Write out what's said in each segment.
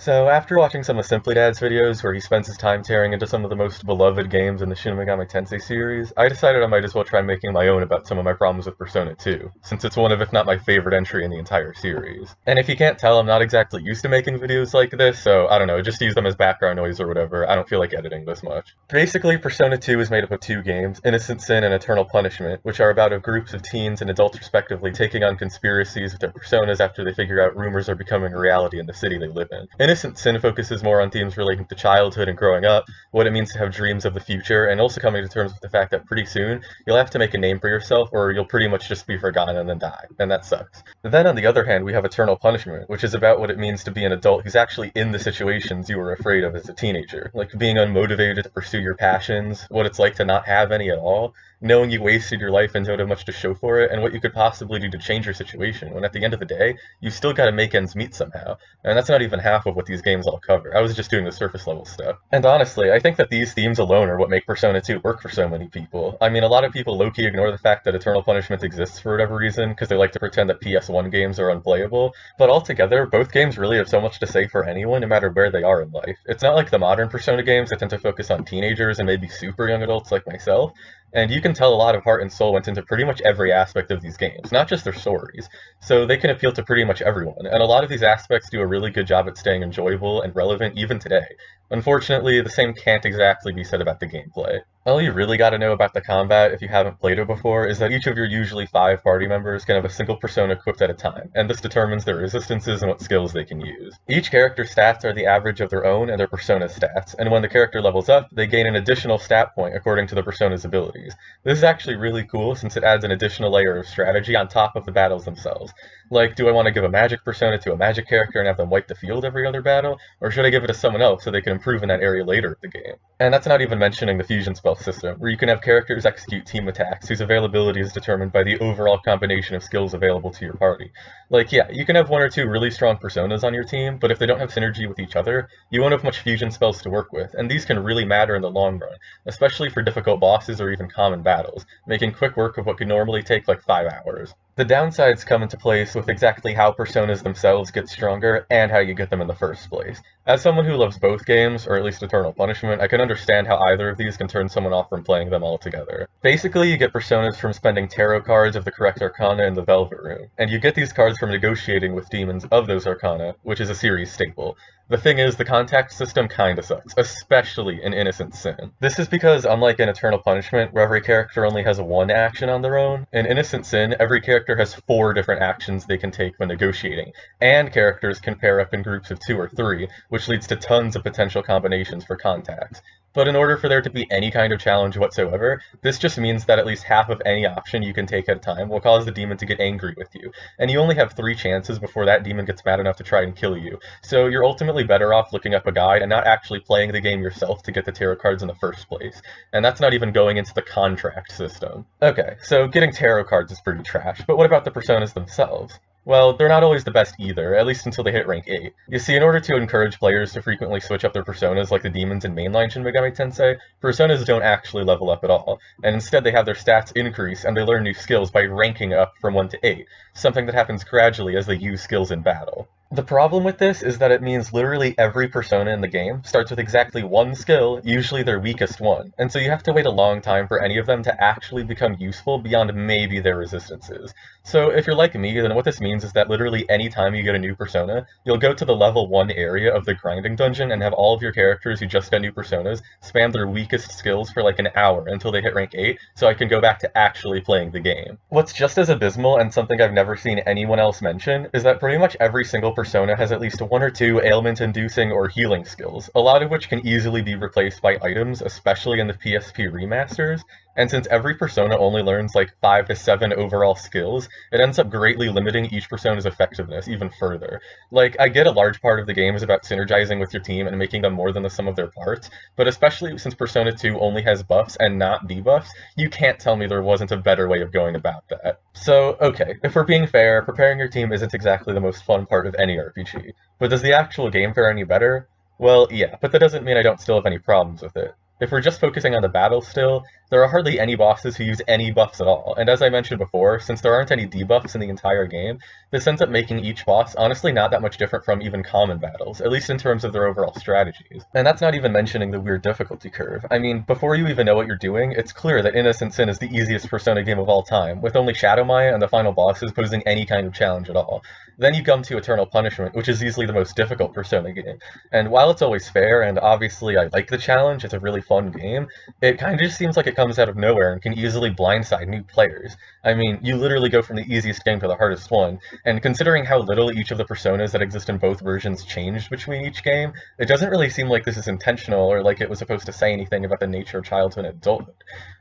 So after watching some of Simply Dad's videos where he spends his time tearing into some of the most beloved games in the Shin Megami Tensei series, I decided I might as well try making my own about some of my problems with Persona 2, since it's one of if not my favorite entry in the entire series. And if you can't tell, I'm not exactly used to making videos like this, so I don't know, just use them as background noise or whatever. I don't feel like editing this much. Basically, Persona 2 is made up of two games, Innocent Sin and Eternal Punishment, which are about groups of teens and adults respectively taking on conspiracies with their personas after they figure out rumors are becoming a reality in the city they live in. Innocent Sin focuses more on themes relating to childhood and growing up, what it means to have dreams of the future, and also coming to terms with the fact that pretty soon you'll have to make a name for yourself or you'll pretty much just be forgotten and then die, and that sucks. Then on the other hand, we have Eternal Punishment, which is about what it means to be an adult who's actually in the situations you were afraid of as a teenager, like being unmotivated to pursue your passions, what it's like to not have any at all, knowing you wasted your life and don't have much to show for it, and what you could possibly do to change your situation, when at the end of the day, you still gotta make ends meet somehow. And that's not even half of what these games all cover. I was just doing the surface level stuff. And honestly, I think that these themes alone are what make Persona 2 work for so many people. I mean, a lot of people low-key ignore the fact that Eternal Punishment exists for whatever reason, because they like to pretend that PS1 games are unplayable, but altogether, both games really have so much to say for anyone, no matter where they are in life. It's not like the modern Persona games that tend to focus on teenagers and maybe super young adults like myself, and you can tell a lot of heart and soul went into pretty much every aspect of these games, not just their stories. So they can appeal to pretty much everyone, and a lot of these aspects do a really good job at staying enjoyable and relevant even today. Unfortunately, the same can't exactly be said about the gameplay. All you really gotta know about the combat if you haven't played it before is that each of your usually 5 party members can have a single persona equipped at a time, and this determines their resistances and what skills they can use. Each character's stats are the average of their own and their persona's stats, and when the character levels up, they gain an additional stat point according to the persona's abilities. This is actually really cool since it adds an additional layer of strategy on top of the battles themselves. Like, do I want to give a magic persona to a magic character and have them wipe the field every other battle, or should I give it to someone else so they can improve in that area later in the game? And that's not even mentioning the fusion spell system, where you can have characters execute team attacks whose availability is determined by the overall combination of skills available to your party. Like, yeah, you can have one or two really strong personas on your team, but if they don't have synergy with each other, you won't have much fusion spells to work with, and these can really matter in the long run, especially for difficult bosses or even common battles, making quick work of what could normally take like 5 hours. The downsides come into place with exactly how personas themselves get stronger and how you get them in the first place. As someone who loves both games, or at least Eternal Punishment, I can understand how either of these can turn someone off from playing them altogether. Basically, you get personas from spending tarot cards of the correct arcana in the Velvet Room, and you get these cards from negotiating with demons of those arcana, which is a series staple. The thing is, the contact system kinda sucks, especially in Innocent Sin. This is because, unlike in Eternal Punishment, where every character only has one action on their own, in Innocent Sin, every character has 4 different actions they can take when negotiating, and characters can pair up in groups of 2 or 3, which leads to tons of potential combinations for contacts. But in order for there to be any kind of challenge whatsoever, this just means that at least half of any option you can take at a time will cause the demon to get angry with you, and you only have 3 chances before that demon gets mad enough to try and kill you, so you're ultimately better off looking up a guide and not actually playing the game yourself to get the tarot cards in the first place, and that's not even going into the contract system. Okay, so getting tarot cards is pretty trash, but what about the personas themselves? Well, they're not always the best either, at least until they hit rank 8. You see, in order to encourage players to frequently switch up their personas like the demons in mainline Shin Megami Tensei, personas don't actually level up at all, and instead they have their stats increase and they learn new skills by ranking up from 1 to 8, something that happens gradually as they use skills in battle. The problem with this is that it means literally every persona in the game starts with exactly one skill, usually their weakest one, and so you have to wait a long time for any of them to actually become useful beyond maybe their resistances. So if you're like me, then what this means is that literally any time you get a new persona, you'll go to the level 1 area of the grinding dungeon and have all of your characters who just got new personas spam their weakest skills for like an hour until they hit rank 8, so I can go back to actually playing the game. What's just as abysmal, and something I've never seen anyone else mention, is that pretty much every single persona has at least 1 or 2 ailment-inducing or healing skills, a lot of which can easily be replaced by items, especially in the PSP remasters, and since every persona only learns like 5 to 7 overall skills, it ends up greatly limiting each persona's effectiveness even further. Like, I get a large part of the game is about synergizing with your team and making them more than the sum of their parts, but especially since Persona 2 only has buffs and not debuffs, you can't tell me there wasn't a better way of going about that. So, okay, if we're being fair, preparing your team isn't exactly the most fun part of any RPG, but does the actual game fare any better? Well, yeah, but that doesn't mean I don't still have any problems with it. If we're just focusing on the battle still, there are hardly any bosses who use any buffs at all, and as I mentioned before, since there aren't any debuffs in the entire game, this ends up making each boss honestly not that much different from even common battles, at least in terms of their overall strategies. And that's not even mentioning the weird difficulty curve. I mean, before you even know what you're doing, it's clear that Innocent Sin is the easiest Persona game of all time, with only Shadow Maya and the final bosses posing any kind of challenge at all. Then you come to Eternal Punishment, which is easily the most difficult Persona game. And while it's always fair, and obviously I like the challenge, it's a really fun game, it kind of just seems like it comes out of nowhere and can easily blindside new players. I mean, you literally go from the easiest game to the hardest one, and considering how little each of the personas that exist in both versions changed between each game, it doesn't really seem like this is intentional or like it was supposed to say anything about the nature of childhood and adulthood.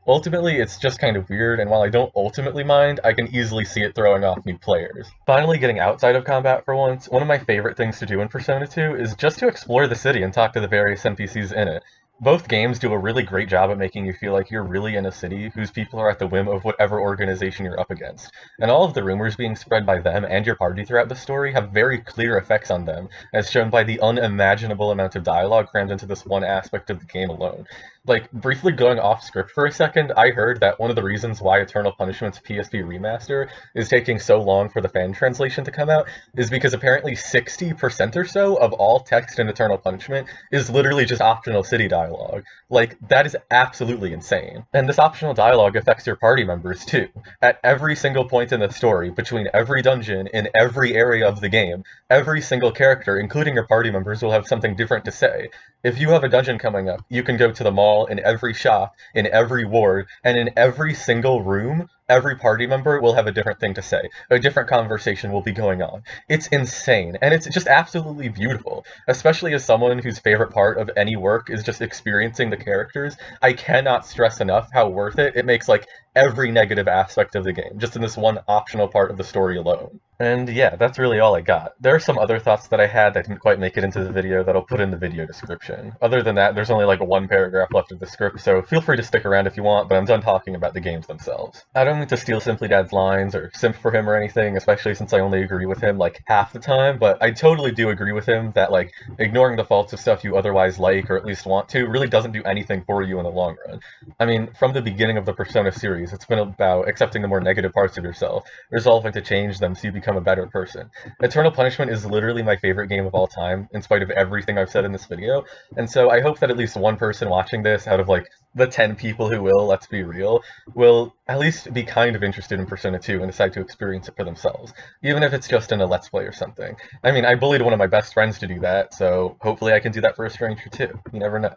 Ultimately, it's just kind of weird, and while I don't ultimately mind, I can easily see it throwing off new players. Finally, getting outside of combat for once, one of my favorite things to do in Persona 2 is just to explore the city and talk to the various NPCs in it. Both games do a really great job at making you feel like you're really in a city whose people are at the whim of whatever organization you're up against. And all of the rumors being spread by them and your party throughout the story have very clear effects on them, as shown by the unimaginable amount of dialogue crammed into this one aspect of the game alone. Like, briefly going off script for a second, I heard that one of the reasons why Eternal Punishment's PSP remaster is taking so long for the fan translation to come out is because apparently 60% or so of all text in Eternal Punishment is literally just optional city dialogue. Like, that is absolutely insane. And this optional dialogue affects your party members too. At every single point in the story, between every dungeon, in every area of the game, every single character, including your party members, will have something different to say. If you have a dungeon coming up, you can go to the mall, in every shop, in every ward, and in every single room, every party member will have a different thing to say. A different conversation will be going on. It's insane, and it's just absolutely beautiful. Especially as someone whose favorite part of any work is just experiencing the characters, I cannot stress enough how worth it makes, like, every negative aspect of the game, just in this one optional part of the story alone. And yeah, that's really all I got. There are some other thoughts that I had that didn't quite make it into the video that I'll put in the video description. Other than that, there's only like one paragraph left of the script, so feel free to stick around if you want, but I'm done talking about the games themselves. I don't mean to steal Simply Dad's lines or simp for him or anything, especially since I only agree with him like half the time, but I totally do agree with him that like ignoring the faults of stuff you otherwise like or at least want to really doesn't do anything for you in the long run. I mean, from the beginning of the Persona series, it's been about accepting the more negative parts of yourself, resolving to change them so you become a better person. Eternal Punishment is literally my favorite game of all time, in spite of everything I've said in this video, and so I hope that at least one person watching this, out of like the 10 people who will, let's be real, will at least be kind of interested in Persona 2 and decide to experience it for themselves, even if it's just in a Let's Play or something. I mean, I bullied one of my best friends to do that, so hopefully I can do that for a stranger too. You never know.